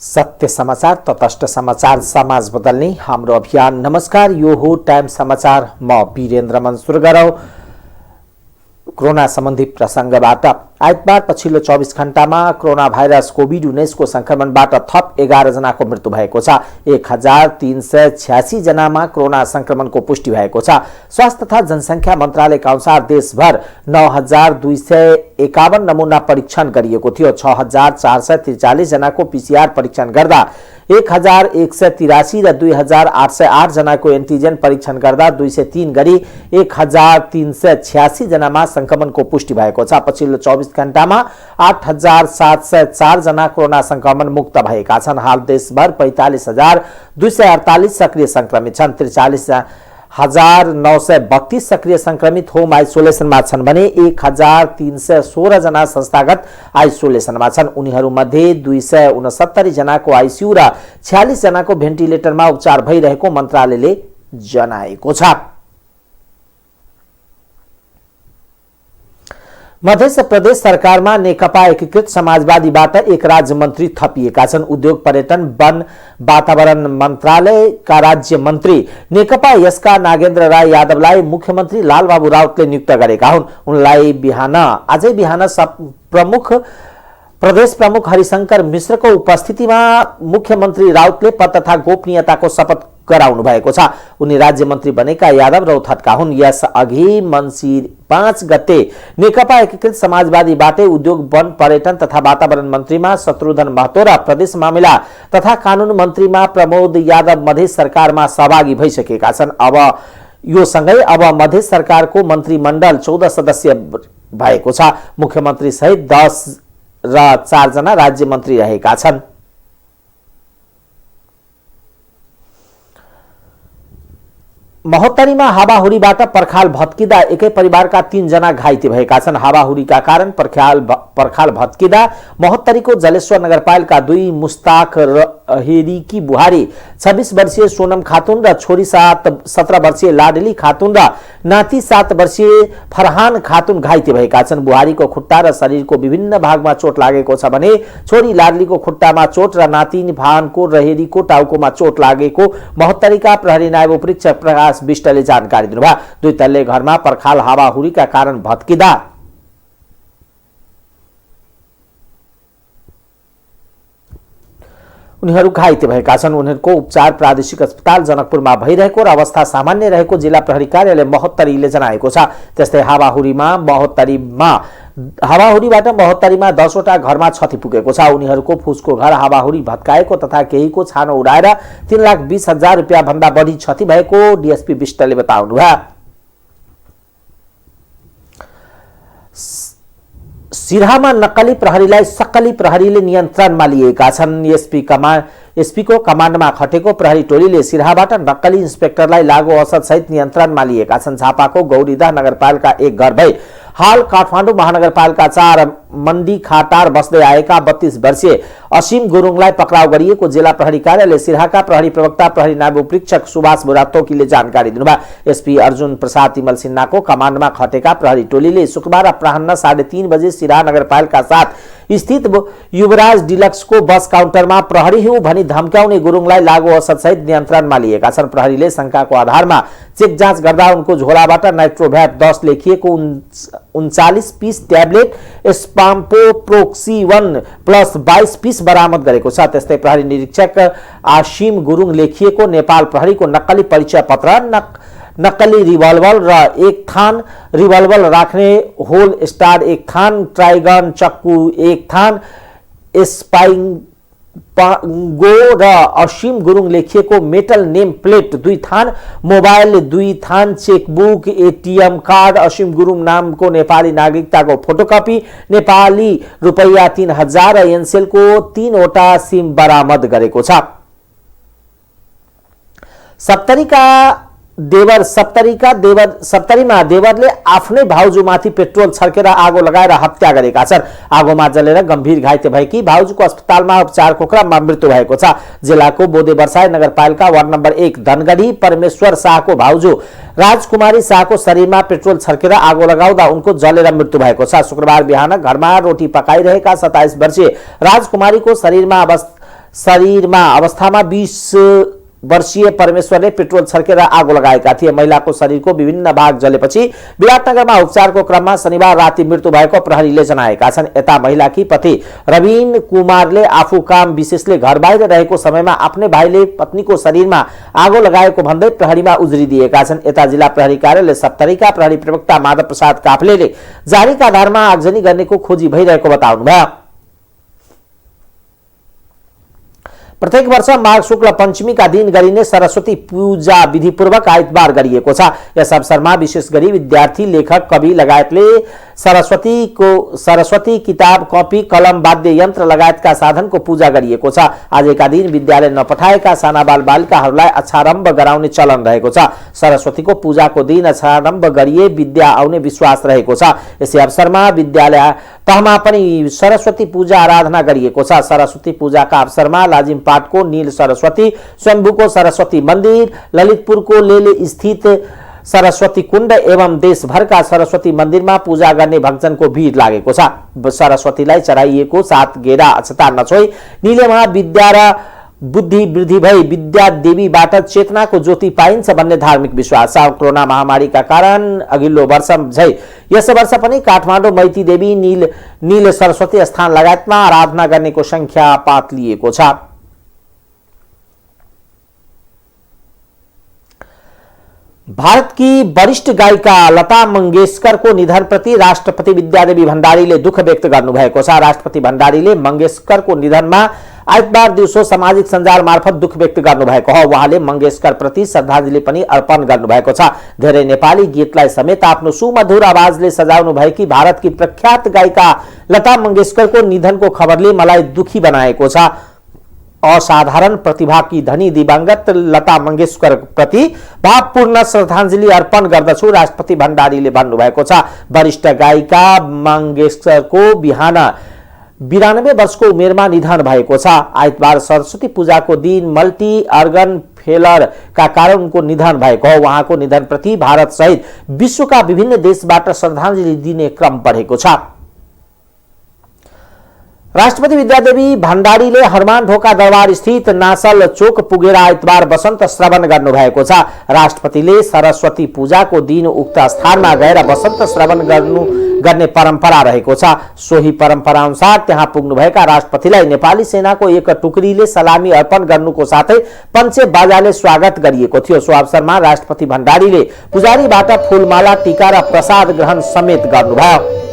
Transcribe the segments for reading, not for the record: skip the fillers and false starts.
सत्य समाचार, तटस्थ समाचार, समाज बदल्ने हाम्रो अभियान। नमस्कार, यो हो टाइम समाचार। म वीरेन्द्र मन सुरु गरौं कोरोना सम्बन्धी प्रसंगबाट। आइतबार पछिल्लो 24 घण्टामा कोरोना भाइरस कोभिड-19 को संक्रमणबाट थप 11 जनाको मृत्यु भएको छ। 1386 जनामा कोरोना संक्रमणको पुष्टि भएको छ। स्वास्थ्य तथा जनसंख्या मन्त्रालयका अनुसार देशभर 9251 नमुना परीक्षण गरिएको थियो। 6443 जनाको पीसीआर परीक्षण गर्दा 1183 र 2808 जनाको एन्टिजेन परीक्षण गर्दा 203 गरी 1386 जनामा संक्रमणको पुष्टि भएको छ। पछिल्लो 24 घण्टामा 8704 जना कोरोना संक्रमण मुक्त भएका छन्। हाल देशभर 45248 सक्रिय संक्रमित छन्। 43932 सक्रिय संक्रमित होम आइसोलेसनमा छन् भने 1316 जना संस्थागत आइसोलेसनमा छन्। उनीहरूमध्ये 269 जनाको आइसियु र 46 जनाको भेन्टिलेटरमा उपचार भइरहेको मन्त्रालयले जनाएको छ। मध्य प्रदेश सरकारमा नेकपा एकीकृत समाजवादीबाट एक राज्य मन्त्री थपिएका छन्। उद्योग, पर्यटन, वन, वातावरण मन्त्रालयका राज्य मन्त्री नेकपा यसका नागेन्द्र राय यादवलाई मुख्यमन्त्री लालबाबु राउतले नियुक्त गरेका हुन्। उनलाई आजै बिहान प्रदेश प्रमुख हरिशंकर मिश्रको उपस्थितिमा मुख्यमन्त्री राउतले पद तथा गोपनीयताको शपथ गराउनु भएको छ। उनी राज्य मन्त्री बनेका यादव रौतहटका हुन्। यस अघि मङ्सिर 5 गते नेकपा एकीकृत समाजवादीबाटै उद्योग, वन, पर्यटन तथा वातावरण मन्त्रीमा शत्रुघ्न महतो र प्रदेश मामिला तथा कानून मन्त्रीमा प्रमोद यादव मधेस सरकारमा सहभागी भइसकेका छन्। अब यो सँगै अब मधेस सरकारको मन्त्रीमण्डल 14 सदस्य भएको छ। मुख्यमन्त्री सहित 10 र 4 जना राज्य मन्त्री रहेका छन्। महोत्तरीमा हावाहुरीबाट पर्खाल भत्किँदा एकै परिवारका 3 जना घाइते भएका छन्। हावाहुरीका कारण पर्खाल भत्किँदा महोत्तरीको जलेश्वर नगरपालिका 2 मुस्ताक हेरीकी बुहारी 26 वर्षीय सोनम खातुन र छोरी 17 वर्षीय लाडली खातुन र नाति 7 वर्षीय फरहान खातुन घाइते भएका छन्। बुहारीको खुट्टा र शरीरको विभिन्न भागमा चोट लागेको छ भने छोरी लाडलीको खुट्टामा चोट र नातिनी फरहानको र हेरीको टाउकोमा चोट लागेको महोत्तरीका प्रहरी नायब उपरीक्षक प्रकाश विष्टले जानकारी दिनुभयो। 2 तल्ले घरमा पर्खाल हावाहुरीका कारण भत्किँदा उनीहरू घाइते भएका छन्। उनीहरूको उपचार प्रादेशिक अस्पताल जनकपुरमा भइरहेको र अवस्था सामान्य रहेको जिल्ला प्रहरी कार्यालय महोत्तरीले जनाएको छ। त्यस्तै हावाहुरीबाट महोत्तरीमा 10 वटा घरमा क्षति पुगेको छ। उनीहरूको फुसको घर हावाहुरी भत्काएको तथा केहीको छानो उडाएर 3,20,000 रुपियाँ भन्दा बढी क्षति भएको डीएसपी विष्टले बताउनुभयो। सिराहामा नक्कली प्रहरीलाई सक्कली प्रहरीले नियन्त्रणमा लिएका छन्। एसपीको कमान्डमा खटेको प्रहरी टोलीले सिराहाबाट नक्कली इन्स्पेक्टरलाई लागू औषध सहित नियन्त्रणमा लिएका छन्। झापाको गौरीदह नगरपालिका 1 घर भई हाल काठमाडौँ महानगरपालिका 4 मण्डी खाटार बस्दै आएका 32 वर्षीय असीम गुरुङलाई पक्राउ गरिएको जिल्ला प्रहरी कार्यालय सिराहाका प्रहरी प्रवक्ता प्रहरी नायब उपरीक्षक सुभाष बुढाथोकीले जानकारी दिनुभयो। एसपी अर्जुन प्रसाद तिमल सिन्हाको कमान्डमा खटेका प्रहरी टोलीले शुक्रबार अपराह्न 3:30 बजे सिराहा नगरपालिका 7 स्थित युवराज डिलक्सको बस काउन्टरमा प्रहरी हुँ भनी धम्क्याउने गुरुङलाई लागू औषध सहित नियन्त्रणमा लिएका छन्। प्रहरीले शंकाको आधारमा चेक जाँच गर्दा उनको झोलाबाट नाइट्रोभ्याट 10 लेखिएको 39 पीस ट्याब्लेट स्पाम्पोप्रोक्सिवन प्लस 22 पीस बरामद गरेको छ। त्यस्तै प्रहरी निरीक्षक आशिम गुरुङ लेखिएको नेपाल प्रहरीको नक्कली परिचय पत्र, नक्कली रिभल्भर र 1 थान रिभल्भर राख्ने होल स्टार 1 थान, ट्राइगन चक्कु 1 थान, स्पाइङ्गो र असीम गुरुङ लेखिएको मेटल नेम प्लेट 2 थान, मोबाइल 2 थान, चेकबुक, एटीएम कार्ड, असीम गुरुङ नामको नेपाली नागरिकताको फोटोकपी, नेपाली रुपैयाँ 3000 र एनसेलको 3 वटा सिम बरामद गरेको छ। सप्तरीमा देवरले आफ्नै भाउजूमाथि पेट्रोल छर्केर आगो लगाएर हत्या गरेका छन्। आगोमा जलेर गम्भीर घाइते भएकी भाउजूको अस्पतालमा उपचारको क्रममा मृत्यु भएको छ। जिल्लाको बोदेवर्साई नगरपालिका वार्ड नम्बर 1 धनगढी परमेश्वर शाहको भाउजू राजकुमारी शाहको शरीरमा पेट्रोल छर्केर आगो लगाउँदा उनको जलेर मृत्यु भएको छ। शुक्रबार बिहान घरमा रोटी पकाइरहेका 27 वर्षीय राजकुमारीको शरीरमा शरीरमा अवस्थामा 20 वर्षीय परमेश्वरले पेट्रोल छर्केर आगो लगाएका थिए। महिलाको शरीरको विभिन्न भाग जलेपछि विराटनगरमा उपचारको क्रममा शनिबार राति मृत्यु भएको प्रहरीले जनाएका छन्। यता महिलाकी पति रविन कुमारले आफू काम विशेषले घर बाहिर रहेको समयमा आफ्नै भाइले पत्नीको शरीरमा आगो लगाएको भन्दै प्रहरीमा उजुरी दिएका छन्। यता जिल्ला प्रहरी कार्यालय सप्तरीका प्रहरी प्रवक्ता माधव प्रसाद काफ्लेले जारीका आधारमा आगजनी गर्नेको खोजी भइरहेको बताउनुभयो। प्रत्येक वर्ष माघ शुक्ल पञ्चमीका दिन गरिने सरस्वती पूजा विधिपूर्वक आइतबार गरिएको छ। यस अवसरमा विशेष गरी विद्यार्थी, लेखक, कवि लगायतले सरस्वती किताब, कपी, कलम, वाद्य यन्त्र लगायतका साधनको पूजा गरिएको छ। आजका दिन विद्यालय नपठाएका साना बालबालिकाहरूलाई अक्षारम्भ गराउने चलन रहेको छ। सरस्वतीको पूजाको दिन अक्षारम्भ गरिए विद्या आउने विश्वास रहेको छ। यसै अवसरमा विद्यालय तहमा पनि सरस्वती पूजा आराधना गरिएको छ। सरस्वती पूजाका अवसरमा लाजिम पाटको नील सरस्वती, स्वयम्भूको सरस्वती मन्दिर, ललितपुरको लेले स्थित सरस्वती कुण्ड एवं देशभरका सरस्वती मन्दिरमा पूजा गर्ने भक्तजनको भिड लागेको छ। सरस्वतीलाई चढाइएको 7 गेडा अक्षता नछोई नीलेमा विद्या र बुद्धि वृद्धि भई विद्या देवीबाट चेतनाको ज्योति पाइन्छ भन्ने धार्मिक विश्वास छ। कोरोना महामारीका कारण अघिल्लो वर्ष झै यस वर्ष पनि काठमाडौँ मैती देवी, नील सरस्वती स्थान लगायतमा आराधना गर्नेको संख्या पातलिएको छ। भारत की वरिष्ठ गायिका लता मंगेशकरको निधनप्रति राष्ट्रपति विद्यादेवी भण्डारीले दुःख व्यक्त गर्नुभएको छ। राष्ट्रपति भण्डारीले मंगेशकरको निधनमा आइतबार दिउँसो सामाजिक सञ्जाल मार्फत दुःख व्यक्त गर्नुभएको हो। उहाँले मंगेशकर प्रति श्रद्धाञ्जली पनि अर्पण गर्नुभएको छ। धेरै नेपाली गीतलाई समेत आफ्नो सुमधुर आवाजले सजाउनु भएकी भारतकी प्रख्यात गायिका लता मंगेशकरको निधनको खबरले मलाई दुखी बनाएको छ। असाधारण प्रतिभा की धनी दिवंगत लता मंगेशकर प्रति भावपूर्ण श्रद्धाञ्जली अर्पण गर्दछु, राष्ट्रपति भण्डारीले भन्नुभएको छ। वरिष्ठ गायिका मंगेशकरको बिहान 92 वर्षको उमेरमा निधन भएको छ। आइतबार सरस्वती पूजाको दिन मल्टी अर्गन फेलर का कारण उनको निधन भएको हो। उहाँको निधनप्रति भारत सहित विश्वका विभिन्न देशबाट श्रद्धाञ्जली दिने क्रम बढेको छ। राष्ट्रपति विद्यादेवी भण्डारीले हनुमान ढोका दरबार स्थित नासल चोक पुगेर आइतबार वसन्त श्रवण गर्नुभएको छ। राष्ट्रपतिले सरस्वती पूजाको दिन उक्त स्थानमा गएर वसन्त श्रवण गर्ने परम्परा रहेको छ। सोही परम्परा अनुसार त्यहाँ पुग्नुभएका राष्ट्रपतिलाई नेपाली सेनाको एक टुकडीले सलामी अर्पण गर्नुको साथै पञ्चे बाजाले स्वागत गरिएको थियो। सो अवसरमा राष्ट्रपति भण्डारीले पुजारीबाट फूलमाला, टीका र प्रसाद ग्रहण समेत गर्नुभयो।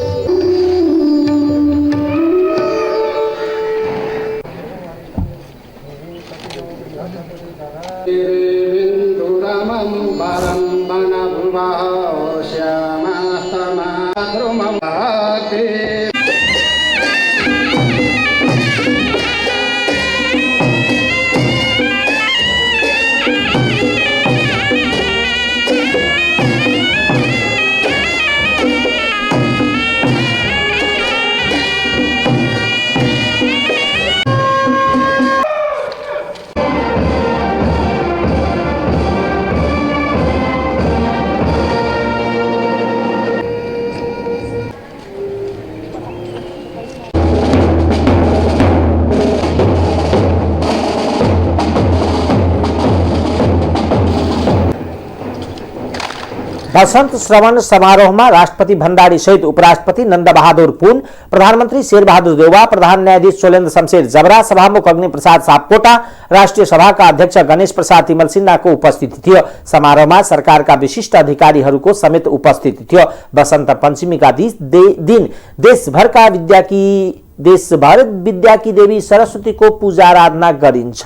वसंत श्रवण समारोहमा राष्ट्रपति भण्डारी सहित उपराष्ट्रपति नन्द बहादुर पुन, प्रधानमन्त्री शेरबहादुर देउवा, प्रधान न्यायाधीश सोलेन्द्र शमशेर जबरा, सभामुख अग्नि प्रसाद सापकोटा, राष्ट्रिय सभाका अध्यक्ष गणेश प्रसाद तिमल सिन्हाको उपस्थिति थियो। समारोहमा सरकारका विशिष्ट अधिकारीहरूको समेत उपस्थिति थियो। वसन्त पञ्चमीका दिन देशभर विद्या की देवी सरस्वतीको पूजा आराधना गरिन्छ।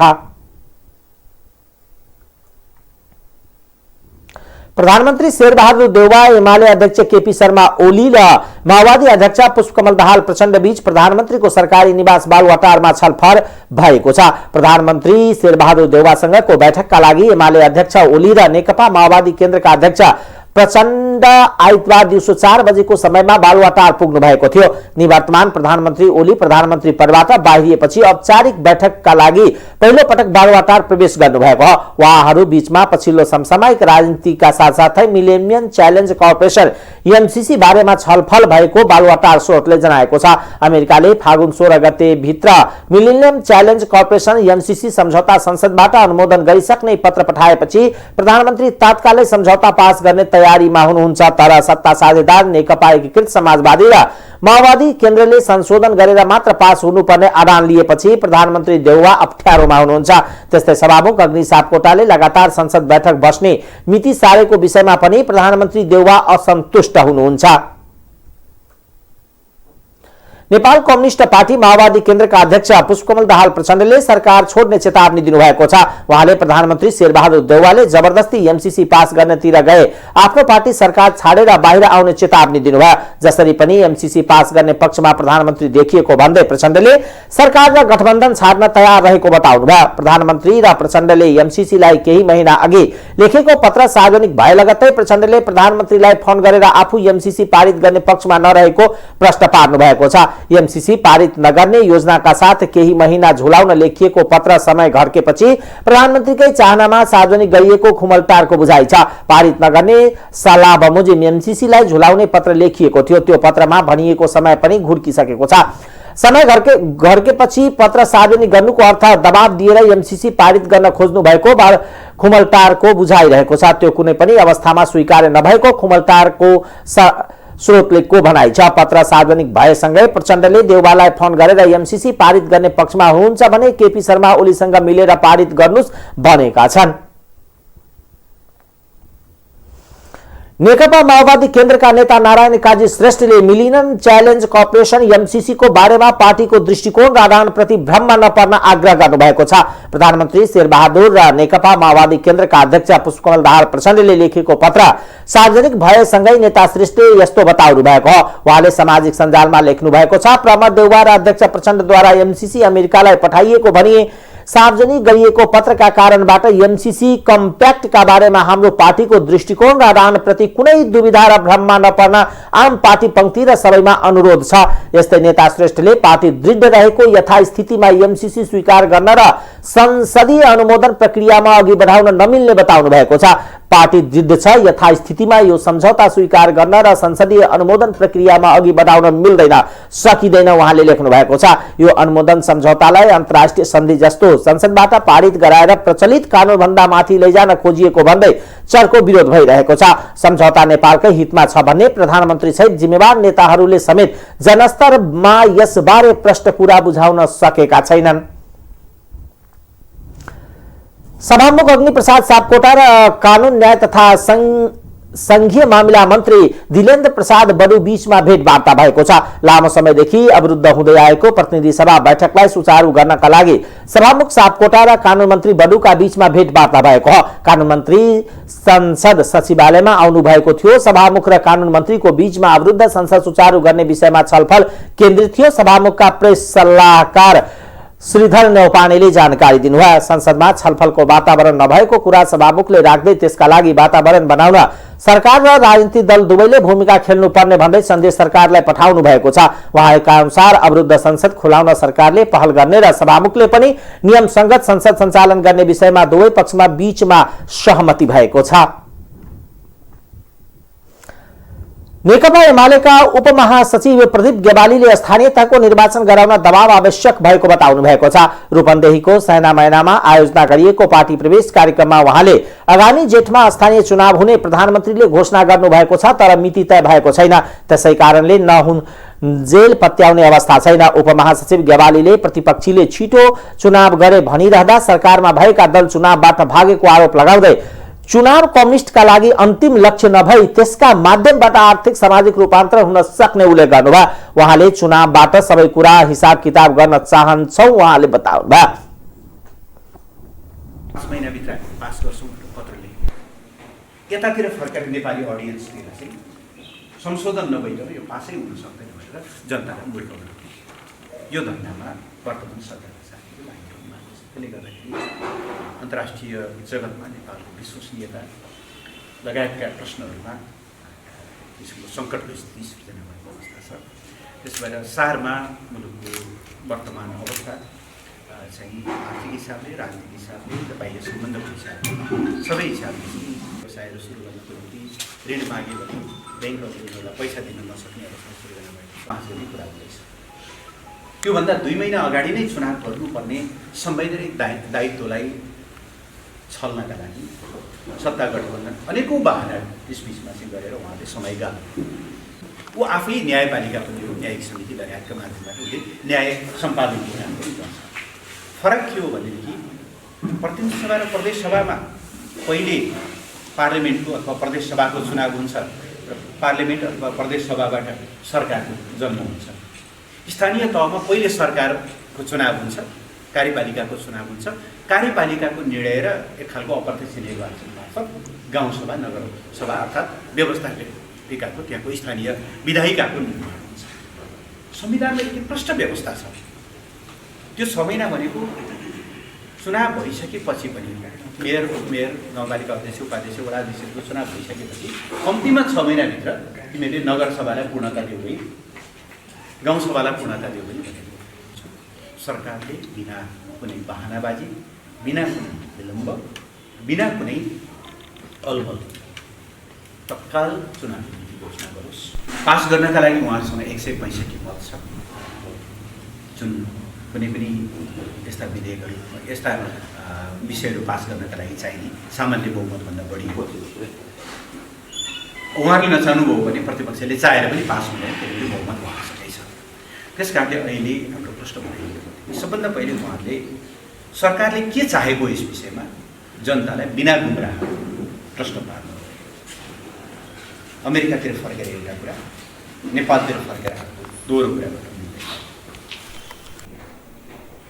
प्रधानमन्त्री शेरबहादुर देउवा, एमाले अध्यक्ष केपी शर्मा ओली र माओवादी अध्यक्ष पुष्पकमल दाहाल प्रचण्ड बीच प्रधानमन्त्रीको सरकारी निवास बालुवाटारमा छलफल भएको छ। प्रधानमन्त्री शेरबहादुर देउवासँगको बैठकका लागि एमाले अध्यक्ष ओली र नेकपा माओवादी केन्द्रका अध्यक्ष प्रचण्ड आइतबार दिउँसो 4 बजेको समयमा बालुवाटार पुग्नु भएको थियो। निवर्तमान प्रधानमन्त्री ओली प्रधानमन्त्री पदबाट बाहिरिएपछि औपचारिक बैठकका लागि पहिलो पटक बालुवाटार प्रवेश गर्नुभएको हो। उहाँहरू बीचमा पछिल्लो समसामयिक राजनीतिका साथसाथै मिलेनियम च्यालेन्ज कर्पोरेसन एमसीसी बारेमा छलफल भएको बालुवाटार स्रोतले जनाएको छ। अमेरिकाले फागुन 16 गते भित्र मिलेनियम च्यालेन्ज कर्पोरेसन एमसीसी सम्झौता संसदबाट अनुमोदन गरिसक्ने पत्र पठाएपछि प्रधानमन्त्री तत्कालै सम्झौता पास गर्ने तयारीमा हुनुहुन्छ। तर सत्ता साझेदार नेकपा एकीकृत समाजवादी र माओवादी केन्द्रले संशोधन गरेर मात्र पास हुनुपर्ने अडान लिएपछि प्रधानमन्त्री देउवा अप्ठ्यारोमा हुनुहुन्छ। त्यस्तै सभामुख अग्नि सापकोटाले लगातार संसद बैठक बस्ने मिति सारेको विषयमा पनि प्रधानमन्त्री देउवा असन्तुष्ट हुनुहुन्छ। नेपाल कम्युनिस्ट पार्टी माओवादी केन्द्रका अध्यक्ष पुष्पकमल दाहाल प्रचण्डले सरकार छोड्ने चेतावनी दिनुभएको छ। उहाँले प्रधानमन्त्री शेरबहादुर देउवाले जबरदस्ती एमसीसी पास गर्नतिर गए आफ्नो पार्टी सरकार छाडेर बाहिर आउने चेतावनी दिनुभयो। जसरी पनि एमसीसी पास गर्ने पक्षमा प्रधानमन्त्री देखिएको भन्दै प्रचण्डले सरकार र गठबन्धन छाड्न तयार रहेको बताउनुभयो। प्रधानमन्त्री र प्रचण्डले एमसीसीलाई केही महिना अघि लेखेको पत्र सार्वजनिक भए लगत्तै प्रचण्डले प्रधानमन्त्रीलाई फोन गरेर आफू एमसीसी पारित गर्ने पक्षमा नरहेको प्रश्न पार्नु भएको छ। एमसीसी पारित नगर्ने योजनाका साथ केही महिना झुलाउन लेखिएको पत्र समय घर्केपछि प्रधानमन्त्रीकै चाहनामा सार्वजनिक गरिएको खुमलटारको बुझाइ छ। पारित नगर्ने सल्लाह बमोजिम एमसीसीलाई झुलाउने पत्र लेखिएको थियो। त्यो पत्रमा भनिएको समय पनि घुर्किसकेको छ। समय घर्केपछि पत्र सार्वजनिक गर्नुको अर्थ दबाब दिएर एमसीसी पारित गर्न खोज्नु भएको खुमलटारको बुझाइरहेको छ। त्यो कुनै पनि अवस्थामा स्वीकार्य नभएको खुमलटारको स्रोतले को भनाइ छ। पत्र सार्वजनिक भएसँगै प्रचण्डले देउवालाई फोन गरेर एमसीसी पारित गर्ने पक्षमा हुनुहुन्छ भने केपी शर्मा ओलीसँग मिलेर पारित गर्नुस् भनेका छन्। नेकपा माओवादी केन्द्रका नेता नारायण काजी श्रेष्ठले मिलेनियम च्यालेन्ज कर्पोरेसन एमसीसी को बारेमा पार्टीको दृष्टिकोण र आदानप्रति भ्रममा नपर्न आग्रह गर्नुभएको छ। प्रधानमन्त्री शेरबहादुर र नेकपा माओवादी केन्द्रका अध्यक्ष पुष्पकमल दाहाल प्रचण्डले लेखेको पत्र सार्वजनिक भएसँगै नेता श्रेष्ठले यस्तो बताउनु भएको हो। उहाँले सामाजिक सञ्जालमा लेख्नु भएको छ, प्रमोद देउवा र अध्यक्ष प्रचण्डद्वारा एमसीसी अमेरिकालाई पठाइएको भनिए सार्वजनिक गरिएको पत्रका कारणबाट एमसीसी कम्प्याक्टका बारेमा हाम्रो पार्टीको दृष्टिकोण र आदानप्रति कुनै दुविधा र भ्रममा नपर्न आम पार्टी पंक्ति र सबैमा अनुरोध छ। यस्तै नेता श्रेष्ठले पार्टी दृढ रहेको यथास्थितिमा एमसीसी स्वीकार गर्न र संसदीय अनुमोदन प्रक्रियामा अघि बढाउन नमिल्ने बताउनु भएको छ। पार्टी दृढ छ, यथास्थितिमा यो सम्झौता स्वीकार गर्न र संसदीय अनुमोदन प्रक्रियामा अघि बढाउन मिल्दैन, सकिँदैन उहाँले लेख्नु भएको छ। यो अनुमोदन सम्झौतालाई अन्तर्राष्ट्रिय सन्धि जस्तो संसदबाट पारित गराएर प्रचलित कानूनभन्दा माथि लैजान खोजिएको भन्दै चर्को विरोध भइरहेको छ। सम्झौता नेपालकै हितमा छ भन्ने प्रधानमन्त्री सहित जिम्मेवार नेताहरूले समेत जनस्तरमा यसबारे प्रश्न कुरा बुझाउन सकेका छैनन्। सभामुख अग्निप्रसाद सापकोटा र कानून न्याय तथा संघीय मामिला मन्त्री दिलेन्द्र प्रसाद बडु बीचमा भेटवार्ता भएको छ। लामो समयदेखि अवरुद्ध हुँदै आएको प्रतिनिधि सभा बैठकलाई सुचारू गर्नका लागि सभामुख सापकोटा र कानून मन्त्री बडुका बीचमा भेटवार्ता भएको हो। कानून मन्त्री संसद सचिवालयमा आउनु भएको थियो। सभामुख र कानून मन्त्रीको बीचमा अवरुद्ध संसद सुचारू गर्ने विषयमा छलफल केन्द्रित थियो। सभामुखका प्रेस सल्लाहकार श्रीधर नेौपानेले जानकारी दिनुभयो। संसदमा छलफलको वातावरण नभएको कुरा सभामुखले राख्दै त्यसका लागि वातावरण बनाउन सरकार र राजनीतिक दल दुवैले भूमिका खेल्नुपर्ने भन्दै सन्देश सरकारलाई पठाउनु भएको छ। उहाँका अनुसार अवरुद्ध संसद खुलाउन सरकारले पहल गर्ने र सभामुखले पनि नियम संगत संसद सञ्चालन गर्ने विषयमा दुवै पक्षमा बीचमा सहमति भएको छ। नेकपा एमालेका उपमहासचिव प्रदीप गेवालीले स्थानीय तहको निर्वाचन गराउन दबाव आवश्यक भएको बताउनु भएको छ। रूपन्देहीको सैना मैनामा आयोजना गरिएको पार्टी प्रवेश कार्यक्रममा उहाँले आगामी जेठमा स्थानीय चुनाव हुने प्रधानमन्त्रीले घोषणा गर्नु भएको छ, तर मिति तय भएको छैन। त्यसै कारणले जेल पत्याउने अवस्था छैन। उपमहासचिव गेवालीले प्रतिपक्षीले छिटो चुनाव गरे भनिरहँदा सरकारमा भएका दल चुनावबाट भागेको आरोप लगाउँदै चुनाव कम्युनिस्टका लागि अन्तिम लक्ष्य नभई त्यसका माध्यमबाट आर्थिक सामाजिक रूपान्तरण हुन सक्ने उल्लेख गर्नुभयो। उहाँले चुनावबाट सबै कुरा हिसाब किताब गर्न चाहन्छौ उहाँले बताउनुभयो। 5 महिनाभित्र पास गर्छौँ पत्र लेखेँ। यतातिर फर्केर नेपाली अडियन्सतिर चाहिँ संशोधन नभइकन यो पासै हुन सक्दैन भनेर जनतालाई बुझाउनु यो धन्दामा वर्तमान सरकारले साथीको लागेको मान्छ। त्यसले गर्दाखेरि अन्तर्राष्ट्रिय जगतमा नेपालको विश्वसनीयता लगायतका प्रश्नहरूमा किसिमको सङ्कटको स्थिति सृजना भएको अवस्था छ। त्यस भएर सारमा मुलुकको वर्तमान अवस्था चाहिँ आर्थिक हिसाबले, राजनीतिक हिसाबले र बाह्य सम्बन्धको हिसाबले सबै हिसाबले व्यवसायहरू सुरु गर्नको निम्ति ऋण माग्यो भने ब्याङ्कहरूले उनीहरूलाई पैसा दिन नसक्ने अवस्था सुरु गर्न भएको 5 गते कुरा हुँदैछ। त्योभन्दा 2 महिना अगाडि नै चुनाव गर्नुपर्ने संवैधानिक दायित्वलाई छल्नका लागि सत्ता गठबन्धन अनेकौँ बाहना यसबिचमा चाहिँ गरेर उहाँले समय गाल्नु। ऊ आफै न्यायपालिका पनि हो, न्यायिक समिति लगायतका माध्यमबाट उसले न्याय सम्पादनको काम पनि गर्छ। फरक के हो भनेदेखि प्रतिनिधि सभा र प्रदेश सभामा पहिले पार्लिमेन्टको अथवा प्रदेश सभाको चुनाव हुन्छ र पार्लिमेन्ट अथवा प्रदेश सभाबाट सरकारको जन्म हुन्छ। स्थानीय तहमा पहिले सरकारको चुनाव हुन्छ, कार्यपालिकाको चुनाव हुन्छ। कार्यपालिकाको निर्णय र एक खालको अप्रत्यक्ष निर्वाचन मार्फत गाउँसभा नगरसभा अर्थात् व्यवस्थापिकाको त्यहाँको स्थानीय विधायिकाको निर्माण हुन्छ। संविधानमा एक प्रष्ट व्यवस्था छ। त्यो 6 महिना भनेको चुनाव भइसकेपछि पनि मेयर उपमेयर गाउँपालिका अध्यक्ष उपाध्यक्ष वडा अध्यक्षको चुनाव भइसकेपछि कम्तीमा 6 महिनाभित्र तिमीहरूले नगरसभालाई पूर्णता दियो भने गाउँसभालाई पूर्णता दियो भने भनेको सरकारले बिना कुनै बहानाबाजी, बिना कुनै विलम्ब, बिना कुनै अलमल तत्काल चुनाव घोषणा गरोस्। पास गर्नका लागि उहाँसँग 165 मत छ। जुन कुनै पनि यस्ता विधेयकहरू यस्ता विषयहरू पास गर्नका लागि चाहिने सामान्य बहुमतभन्दा बढी हो। उहाँहरूले नचाहनुभयो भने प्रतिपक्षले चाहेर पनि पास हुँदैन, त्यसले बहुमत उहाँसँगै छ। त्यस कारणले अहिले हाम्रो प्रश्न बनाइएको सबभन्दा पहिले उहाँहरूले सरकारले के चाहेको यस विषयमा जनतालाई बिना गुमराह प्रश्न पार्नु। अमेरिकातिर फर्केर एउटा कुरा, नेपालतिर फर्केर दोहोरो कुरा गर्नु।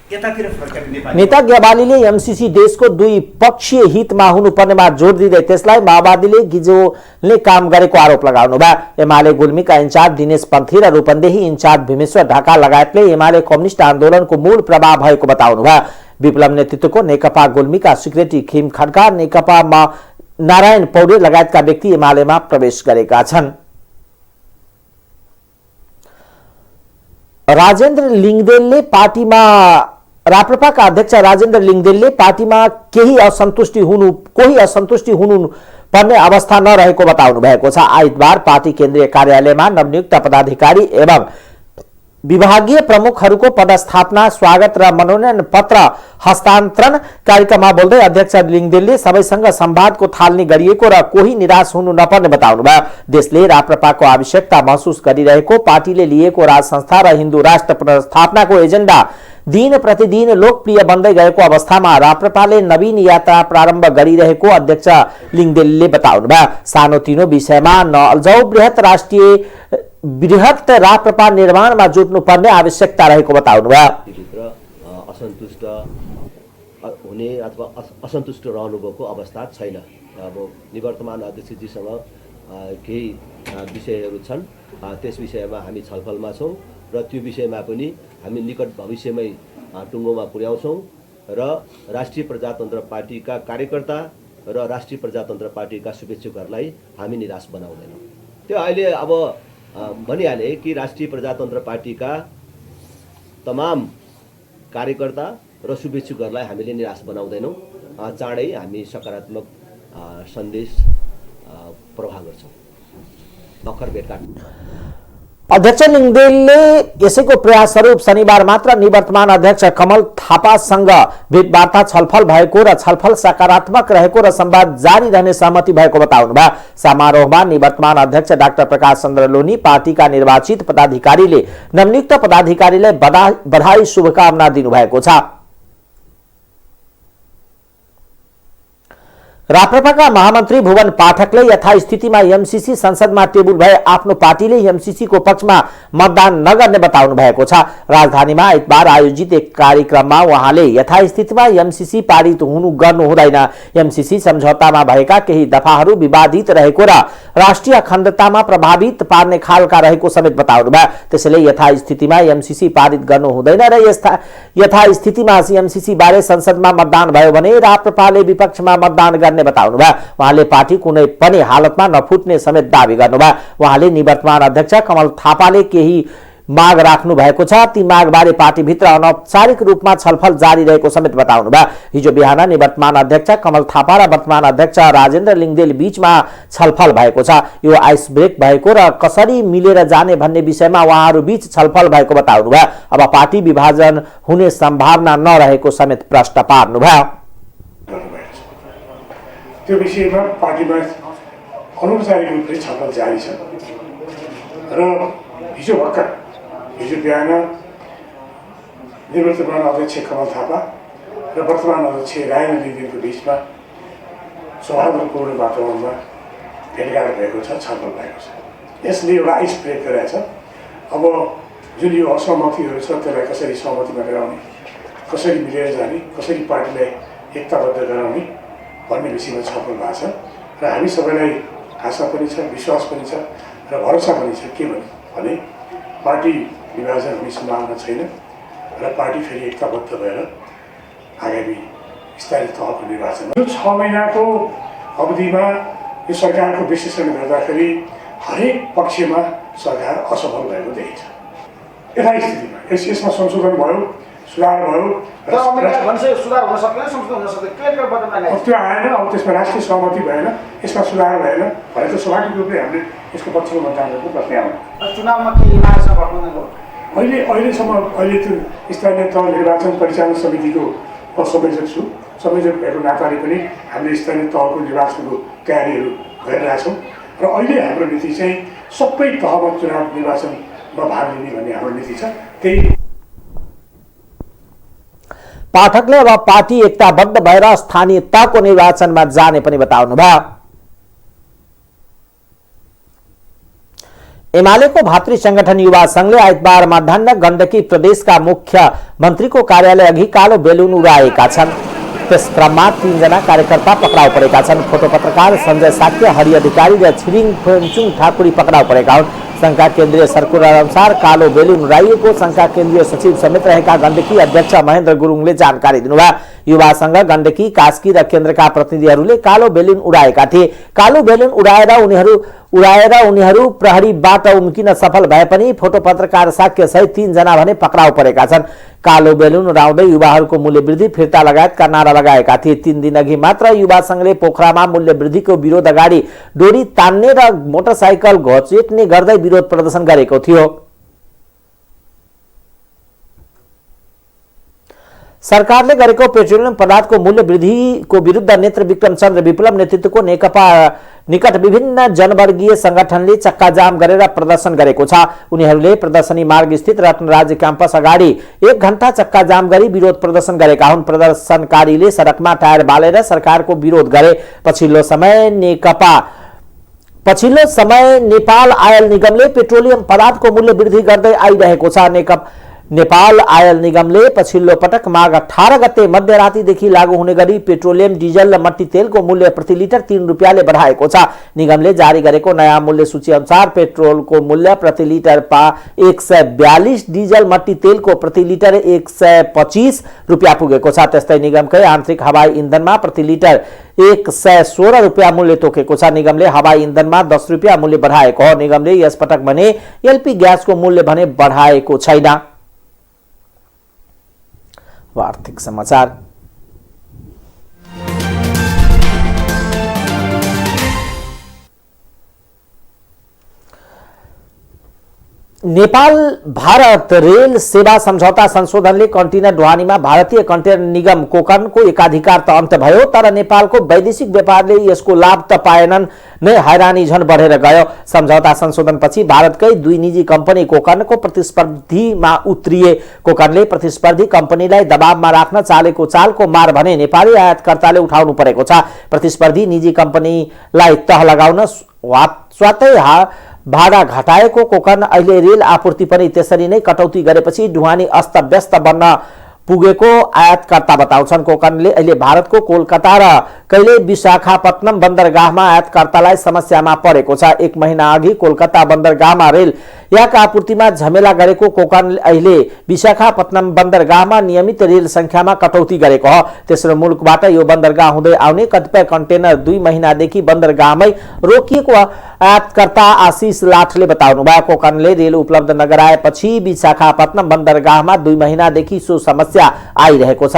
नेता ग्यावालीले एमसीसी देशको द्विपक्षीय हितमा हुनुपर्नेमा जोड दिँदै त्यसलाई माओवादीले गिजोले काम गरेको आरोप लगाउनुभयो। एमाले गुल्मीका इन्चार्ज दिनेश पन्थी र रूपन्देही इन्चार्ज भीमेश्वर ढाका लगायतले एमाले कम्युनिस्ट आन्दोलनको मूल प्रभाव भएको बताउनुभयो। विप्लव नेतृत्वको नेकपा गुल्मीका सेक्रेटरी खिम खड्का, नेकपामा नारायण पौडेल लगायतका व्यक्ति एमालेमा प्रवेश गरेका छन्। राप्रपाका अध्यक्ष राजेन्द्र लिङदेलले पार्टीमा कोही असन्तुष्टि हुनु पर्ने अवस्था नरहेको बताउनु भएको छ। आइतबार पार्टी केन्द्रीय कार्यालयमा नवनियुक्त पदाधिकारी एवं विभागीय प्रमुखहरूको पदस्थापना, स्वागत र मनोनयन पत्र हस्तान्तरण कार्यक्रममा बोल्दै अध्यक्ष लिङदेलले सबैसँग संवादको थालनी गरिएको र कोही निराश हुनु नपर्ने बताउनुभयो। देशले राप्रपाको आवश्यकता महसुस गरिरहेको, पार्टीले लिएको राज संस्था र हिन्दू राष्ट्र पुनर्स्थापनाको एजेन्डा दिन प्रतिदिन लोकप्रिय बन्दै गएको अवस्थामा राप्रपाले नवीन यात्रा प्रारम्भ गरिरहेको अध्यक्ष लिङदेलले बताउनुभयो। सानोतिनो विषयमा नअल्झौ, बृहत राप्रपा निर्माणमा जुट्नुपर्ने आवश्यकता रहेको बताउनुभयो। असन्तुष्ट हुने अथवा असन्तुष्ट रहनुभएको अवस्था छैन। अब निवर्तमान अध्यक्षजीसँग केही विषयहरू छन्, त्यस विषयमा हामी छलफलमा छौँ र त्यो विषयमा पनि हामी निकट भविष्यमै टुङ्गोमा पुर्याउँछौँ र राष्ट्रिय प्रजातन्त्र पार्टीका कार्यकर्ता र राष्ट्रिय प्रजातन्त्र पार्टीका शुभेच्छुकहरूलाई हामी निराश बनाउँदैनौँ। त्यो अहिले अब भनिहाले कि राष्ट्रिय प्रजातन्त्र पार्टीका तमाम कार्यकर्ता र शुभेच्छुकहरूलाई हामीले निराश बनाउँदैनौँ। चाँडै हामी सकारात्मक सन्देश प्रवाह गर्छौँ। भर्खर भेटघाट अध्यक्ष लिङदेलले यसैको प्रयासस्वरूप शनिबार मात्र निवर्तमान अध्यक्ष कमल थापासँग भेटवार्ता छलफल भएको र छलफल सकारात्मक रहेको र संवाद जारी रहने सहमति भएको बताउनुभयो। समारोहमा निवर्तमान अध्यक्ष डाक्टर प्रकाश चन्द्र लोनी, पार्टीका निर्वाचित पदाधिकारीले नवनियुक्त पदाधिकारीलाई बधाई शुभकामना दिनुभएको छ। राप्रपाका महामन्त्री भुवन पाठकले यथास्थितिमा एमसीसी संसदमा टेबुल भए आफ्नो पार्टीले एमसीसी को पक्षमा मतदान नगर्ने बताउनु भएको छ। राजधानीमा आइतबार आयोजित एक कार्यक्रममा उहाँले यथास्थितिमा एमसीसी पारित गर्नु हुँदैन, एमसीसी सम्झौतामा भएका केही दफाहरू विवादित रहेको र राष्ट्रिय अखण्डतामा प्रभावित पार्ने खालका रहेको समेत बताउनुभयो। त्यसैले यथास्थितिमा एमसीसी पारित गर्नु हुँदैन र यथास्थितिमा एमसीसी बारे संसदमा मतदान भयो भने राप्रपाले विपक्षमा मतदान गर्ने बताउनुभयो। उहाँले पार्टी कुनै पनि हालतमा नफुट्ने समेत दावी गर्नुभयो। उहाँले निवर्तमान अध्यक्ष कमल थापाले केही माग राख्नु भएको छ। ती मागबारे पार्टीभित्र अनौपचारिक रूपमा छलफल जारी रहेको समेत बताउनुभयो। हिजो बिहान निवर्तमान अध्यक्ष कमल थापा र वर्तमान अध्यक्ष राजेन्द्र लिङ्गदेल बीचमा छलफल भएको छ। यो आइस ब्रेक भएको र कसरी मिलेर जाने भन्ने विषयमा उहाँहरू बीच छलफल भएको बताउनुभयो। अब पार्टी विभाजन हुने सम्भावना नरहेको समेत प्रश्न पार्नुभयो। त्यो विषयमा पार्टीमा अनौपचारिक रूपले छलफल जारी छ र हिजो बिहान निवर्तमान अध्यक्ष कमल थापा र वर्तमान अध्यक्ष राजेन्द्र लिङ्गदेलको बिचमा सौहार्दपूर्ण वातावरणमा भेटघाट भएको छ, छलफल भएको छ। यसले एउटा आइस ब्रेक गरेको छ। अब जुन यो असहमतिहरू छ त्यसलाई कसरी सहमतिमा गराउने, कसरी मिलेर जाने, कसरी पार्टीलाई एकताबद्ध गराउने भन्ने विषयमा छलफल भएको छ र हामी सबैलाई आशा पनि छ, विश्वास पनि छ र भरोसा पनि छ के भने पार्टी विभाजन हुने सम्भावना छैन र पार्टी फेरि एकताबद्ध भएर आगामी स्थानीय तहको निर्वाचनमा यो 6 महिनाको अवधिमा यो सरकारको विश्लेषण गर्दाखेरि हरेक पक्षमा सरकार असफल भएको देखिन्छ। यथास्थितिमा यसमा संशोधन भयो, सुधार भयो र सुधार हुन सक्दैन, संशोधन हुन सक्दैन, त्यो आएन। अब त्यसमा राष्ट्रिय सहमति भएन, यसमा सुधार भएन भने त स्वाभाविक रूपले हामीले यसको पक्षमा मतदान गर्नु पर्ने आउँछ। चुनावमा के मार्क्समा गठबन्धन हो? अहिलेसम्म त्यो स्थानीय तह निर्वाचन परिचालन समितिको संयोजक छु। संयोजक भएको नाताले पनि हामीले स्थानीय तहको निर्वाचनको तयारीहरू गरिरहेछौँ र अहिले हाम्रो नीति चाहिँ सबै तहमा चुनाव निर्वाचनमा भाग लिने भन्ने हाम्रो नीति छ। त्यही पाठकले अब पार्टी एकताबद्ध भएर स्थानीय तहको निर्वाचनमा जाने पनि बताउनुभयो। एमालेको भातृ संगठन युवा संघले आइतबार मध्याह्न गण्डकी प्रदेशका मुख्यमन्त्रीको कार्यालय अघि कालो बेलुन उडाएका छन्। त्यस क्रममा 3 जना कार्यकर्ता पक्राउ परेका छन्। फोटो पत्रकार संजय साक्य, हरि अधिकारी र छिरिङ फेन्चुङ ठाकुरी पक्राउ परेका हुन्। संघका केन्द्रीय सर्कुलर अनुसार कालो बेलुन उडाइएको संघका केन्द्रीय सचिव समेत रहेका गण्डकी अध्यक्ष महेन्द्र गुरुङले जानकारी दिनुभयो। युवा संघ गण्डकी, कास्की र केन्द्रका प्रतिनिधिहरूले कालो बेलुन उडाएका थिए। कालो बेलुन उडाएर उनीहरू प्रहरीबाट उम्किन सफल भए पनि फोटो पत्रकार साक्य सहित 3 जना भने पक्राउ परेका छन्। कालो बेलुन उडाउँदै युवाहरूको मूल्य वृद्धि फिर्ता लगायतका नारा लगाएका थिए। 3 दिन अघि मात्र युवा संघले पोखरामा मूल्य वृद्धिको विरोध अगाडि डोरी तान्ने र मोटरसाइकल घचेट्ने गर्दै विरोध प्रदर्शन गरेको थियो। सरकारले गरेको पेट्रोलियम पदार्थको मूल्य वृद्धिको विरुद्ध नेत्र विक्रम चन्द्र विप्लव नेतृत्वको नेकपा निकट विभिन्न जनवर्गीय संगठनले चक्काजाम गरेर प्रदर्शन गरेको छ। उनीहरूले प्रदर्शनी मार्ग स्थित रत्नराज क्याम्पस अगाडि 1 घण्टा चक्काजाम गरी विरोध प्रदर्शन गरेका हुन्। प्रदर्शनकारीले सडकमा टायर बालेर सरकारको विरोध गरे। पछिल्लो समय नेपाल आयल निगमले पेट्रोलियम पदार्थको मूल्य वृद्धि गर्दै आइरहेको छ। नेपाल आयल निगमले पछिल्लो पटक माघ 18 गते मध्यरातीदेखि लागू हुने गरी पेट्रोलियम, डिजल र मट्टी तेलको मूल्य प्रति लिटर 3 रुपियाँले बढाएको छ। निगमले जारी गरेको नयाँ मूल्य सूची अनुसार पेट्रोलको मूल्य प्रति लिटर 142, डिजल मट्टी तेलको प्रति लिटर 125 रुपियाँ पुगेको छ। त्यस्तै निगमकै आन्तरिक हवाई इन्धनमा प्रति लिटर 116 रुपियाँ मूल्य तोकेको छ। निगमले हवाई इन्धनमा 10 रुपियाँ मूल्य बढाएको हो। निगमले यसपटक भने एलपी ग्यासको मूल्य भने बढाएको छैन। आर्थिक समाचार। नेपाल भारत रेल सेवा सम्झौता संशोधनले कन्टेनर ढुवानीमा भारतीय कन्टेनर निगम कोकनको एकाधिकार त अन्त्य भयो, तर नेपालको वैदेशिक व्यापारले यसको लाभ त पाएनन् नै, हैरानी झन बढेर गयो। सम्झौता संशोधनपछि भारतकै 2 निजी कम्पनी कोकनको प्रतिस्पर्धीमा उत्रिए। कोकनले प्रतिस्पर्धी कम्पनीलाई दबावमा राख्न चालेको चालको मार भने नेपाली आयातकर्ताले उठाउनु परेको छ। प्रतिस्पर्धी निजी कम्पनीलाई तह लगाउन स्वातै भाडा घटाएको कोकन अहिले रेल आपूर्ति पनि त्यसरी नै कटौती गरेपछि ढुवानी अस्तव्यस्त बन्न पुगेको आयातकर्ता बताउँछन्। कोकनले अहिले भारतको कोलकाता र कहिले विशाखापट्टनम बन्दरगाहमा आयातकर्तालाई समस्यामा परेको छ। 1 महिना अघि कोलकाता बन्दरगाहमा रेल याका आपूर्तिमा झमेला गरेको कोकनले अहिले विशाखापट्टनम बन्दरगाहमा नियमित रेल संख्यामा कटौती गरेको हो। तेस्रो मुलुकबाट यो बन्दरगाह हुँदै आउने कतिपय कन्टेनर 2 महिनादेखि बन्दरगाहमै रोकिएको आयातकर्ता आशिष लाठले बताउनुभयो। कोकनले रेल उपलब्ध नगराएपछि विशाखापट्टनम बन्दरगाहमा 2 महिनादेखि सो समस्या आइरहेको छ।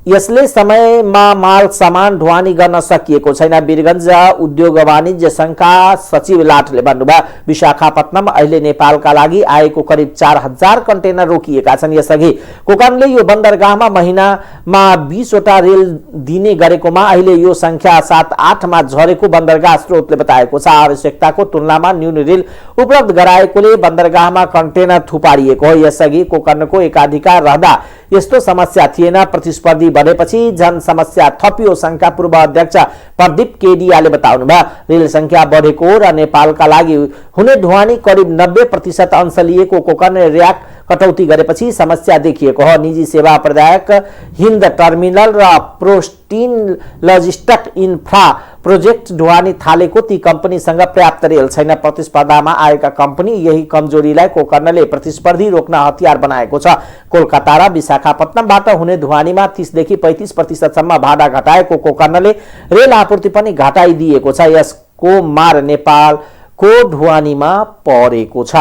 यसले समयमा माल सामान ढुवानी गर्न सकिएको छैन। वीरगञ्ज उद्योग वाणिज्य संघका सचिव लाठले भन्नुभयो। विशाखापट्टनम अहिले नेपालका लागि आएको करिब 4000 कन्टेनर रोकिएका छन्। यसअघि कोकनले यो बन्दरगाहमा महिनामा 20 वटा रेल दिने गरेकोमा अहिले यो संख्या 7-8 मा झरेको बन्दरगाह स्रोतले बताएको छ। आवश्यकताको तुलनामा न्यून रेल उपलब्ध गराएकोले बन्दरगाहमा कन्टेनर थुपारिएको हो। यसअघि कोकनको एकाधिकार रहँदा यस्तो समस्या थिएन। प्रतिस्पर्धी बढेपछि जन समस्या थपियो। संघका पूर्व अध्यक्ष प्रदीप केडियाले बताउनुभयो। रेल संख्या बढेको र नेपालका लागि हुने ढुवानी करिब 90% अंश लिएको कोकनले र्याक कटौती गरेपछि समस्या देखिएको हो। निजी सेवा प्रदायक हिन्द टर्मिनल र प्रोस्टिन लजिस्टिक इन्फ्रा प्रोजेक्ट ढुवानी थालेको ती कम्पनीसँग पर्याप्त रेल छैन। प्रतिस्पर्धामा आएका कम्पनी यही कमजोरीलाई कोकनले प्रतिस्पर्धी रोक्न हतियार बनाएको छ। कोलकाता र विशाखापट्टनमबाट हुने ढुवानीमा 30 देखि 35% सम्म भाडा घटाएको कोकनले रेल आपूर्ति पनि घटाइदिएको छ। यसको मार नेपालको ढुवानीमा परेको छ।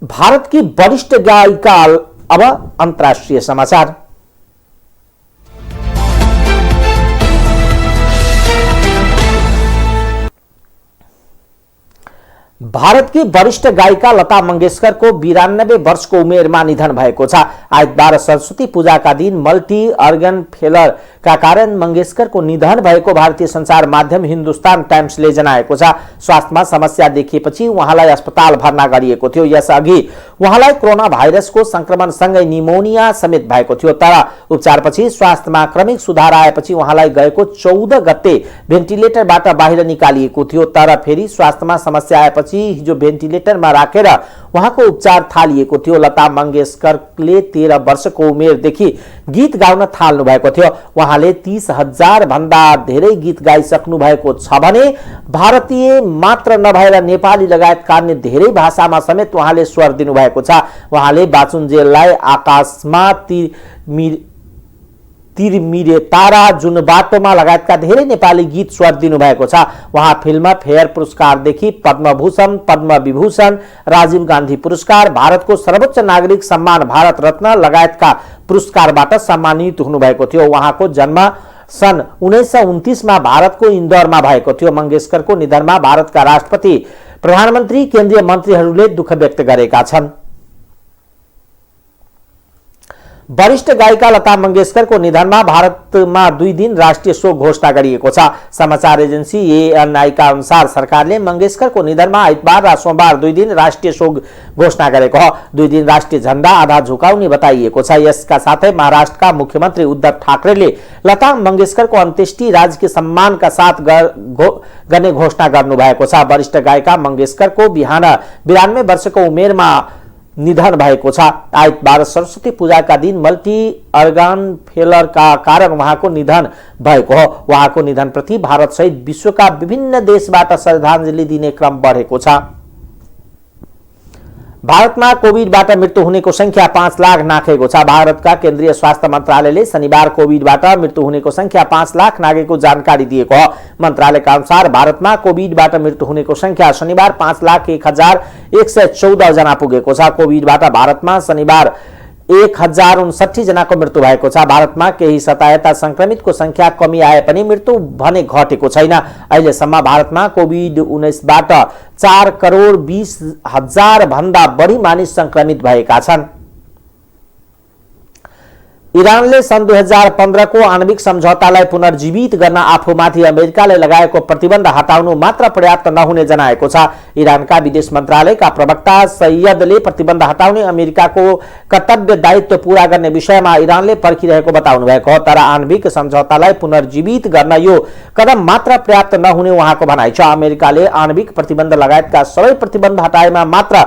भारत की वरिष्ठ गायिका अब अंतर्राष्ट्रीय समाचार। भारत की वरिष्ठ गायिका लता मंगेशकर को 92 वर्ष को उमेर में निधन भएको छ। आइतबार सरस्वती पूजा का दिन मल्टी अर्गन फेलर का कारण मंगेशकर को निधन भएको भारतीय संचार माध्यम हिन्दुस्तान टाइम्सले जनाएको छ। स्वास्थ्यमा समस्या देखिएपछि उहाँलाई अस्पताल भर्ना गरिएको थियो। यसअघि उहाँलाई कोरोना भाइरसको संक्रमणसँगै निमोनिया समेत भएको थियो, तर उपचारपछि स्वास्थ्यमा क्रमिक सुधार आएपछि उहाँलाई गएको 14 गते भेन्टिलेटरबाट बाहिर निकालिएको थियो, तर फेरि स्वास्थ्यमा समस्या आएपछि हिजो भेन्टिलेटरमा राखेर उहाँको उपचार थालिएको थियो। लता मंगेशकरले 13 वर्षको उमेरदेखि गीत गाउन थाल्नु भएको थियो। उहाँले 30,000 भन्दा धेरै गीत गाइसक्नु भएको छ भने भारतीय मात्र नभएर नेपाली लगायतका अन्य धेरै भाषामा समेत उहाँले स्वर दिनुभएको छ। उहाँले बाचुन्जेललाई आकाशमा तिरमिरे तारा जुन बाटोमा लगायतका धेरै नेपाली गीत स्वर दिनुभएको छ। उहाँ फिल्म फेयर पुरस्कारदेखि पद्मभूषण, पद्मविभूषण, राजीव गान्धी पुरस्कार, भारतको सर्वोच्च नागरिक सम्मान भारत रत्न लगायतका पुरस्कारबाट सम्मानित हुनुभएको थियो। उहाँको जन्म सन् 1929 मा भारतको इन्दौरमा भएको थियो। मंगेशकरको निधनमा भारतका राष्ट्रपति, प्रधानमन्त्री, केन्द्रीय मन्त्रीहरूले दुःख व्यक्त गरेका छन्। वरिष्ठ गायिका लता मंगेशकरको निधनमा भारतमा 2 दिन राष्ट्रिय शोक घोषणा गरिएको छ। समाचार एजेन्सी ANI का अनुसार सरकारले मंगेशकरको निधनमा आइतबार र सोमबार 2 दिन राष्ट्रिय शोक घोषणा गरेको हो। 2 दिन राष्ट्रिय झण्डा आधा झुकाउने बताइएको छ। यसका साथै महाराष्ट्रका मुख्यमन्त्री उद्धव ठाकरेले लता मंगेशकरको अन्त्येष्टि राजकीय सम्मानका साथ गर्ने घोषणा गर्नुभएको छ। वरिष्ठ गायिका मंगेशकरको बिहान 92 वर्षको उमेरमा निधन भएको छ। आइतबार सरस्वती पूजाका दिन मल्टी अर्गन फेलर का कारण उहाँको निधन भएको हो। उहाँको निधनप्रति भारत सहित विश्वका विभिन्न देशबाट श्रद्धाञ्जली दिने क्रम बढेको छ। भारतमा कोभिडबाट मृत्यु हुनेको संख्या 5 लाख नाघेको छ। भारतका केन्द्रीय स्वास्थ्य मन्त्रालयले शनिबार कोभिडबाट मृत्यु हुनेको संख्या 5 लाख नाघेको जानकारी दिएको हो। मन्त्रालयका अनुसार भारतमा कोभिडबाट मृत्यु हुनेको संख्या शनिबार 5,01,114 जना पुगेको छ। कोभिडबाट भारतमा शनिबार 1059 जनाको मृत्यु भएको छ। भारतमा केही सतायता संक्रमितको संख्या कमी आए पनि मृत्यु भने घटेको छैन। अहिलेसम्म भारतमा कोभिड-19बाट 4,20,000 भन्दा बढी मानिस संक्रमित भएका छन्। इरानले सन् 2015 को आणविक सम्झौतालाई पुनर्जीवित गर्न आफूमाथि अमेरिकाले लगाएको प्रतिबन्ध हटाउनु मात्र पर्याप्त नहुने जनाएको छ। इरानका विदेश मन्त्रालयका प्रवक्ता सैयदले प्रतिबन्ध हटाउने अमेरिकाको कर्तव्य दायित्व पूरा गर्ने विषयमा इरानले पर्खिरहेको बताउनु भएको हो। तर आणविक सम्झौतालाई पुनर्जीवित गर्न यो कदम मात्र पर्याप्त नहुने उहाँको भनाइ छ। अमेरिकाले आणविक प्रतिबन्ध लगायतका सबै प्रतिबन्ध हटाएमा मात्र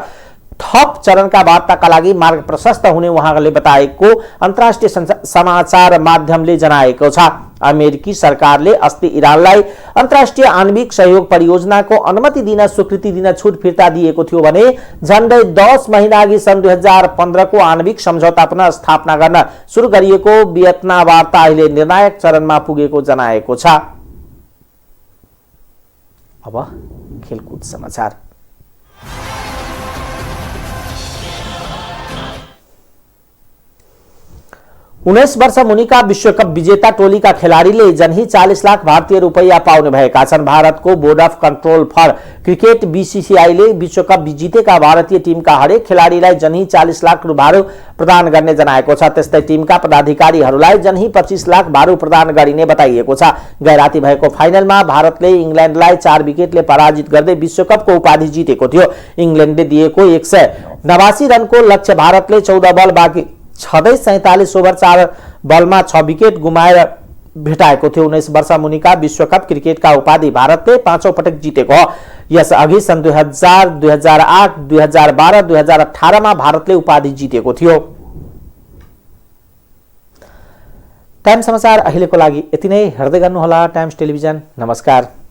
थप चरणका वार्ताका लागि मार्ग प्रशस्त हुने उहाँले बताएको अन्तर्राष्ट्रिय समाचार माध्यमले जनाएको छ। अमेरिकी सरकारले अस्ति इरानलाई अन्तर्राष्ट्रिय आणविक सहयोग परियोजनाको अनुमति दिन स्वीकृति दिन छुट फिर्ता दिएको थियो भने झन्डै 10 महिना अघि सन् 2015 को आणविक सम्झौता पुनः स्थापना गर्न सुरु गरिएको भियतनाम वार्ता अहिले निर्णायक चरणमा पुगेको जनाएको छ। अब खेलकुद समाचार। 19 वर्ष मुनिका विश्वकप विजेता टोलीका खेलाडीले जनही 40 लाख भारतीय रुपैयाँ पाउने भएका छन्। भारतको board of control for cricket बीसीसीआईले विश्वकप जितेका भारतीय टिमका हरेक खेलाडीलाई जनही 40 लाख भारु प्रदान गर्ने जनाएको छ। त्यस्तै टिमका पदाधिकारीहरूलाई जनही 25 लाख भारु प्रदान गरिने बताइएको छ। गैराती भएको फाइनलमा भारतले इंग्ल्यान्डलाई 4 विकेटले पराजित गर्दै विश्वकपको उपाधि जितेको थियो। इंग्ल्यान्डले दिएको 189 रनको लक्ष्य भारतले 14 बल बाँकी छँदै 47 ओभर 4 बलमा 6 विकेट गुमाएर भेटाएको थियो। 19 वर्ष मुनिका विश्वकप क्रिकेटका उपाधि भारतले 5औं पटक जितेको हो। यस अघि सन् 2000, 2008, 2012, 2018 मा भारतले उपाधि जितेको थियो। टाइम समाचार अहिलेको लागि यति नै। हेर्दै गर्नुहोला टाइम्स टेलिभिजन। नमस्कार।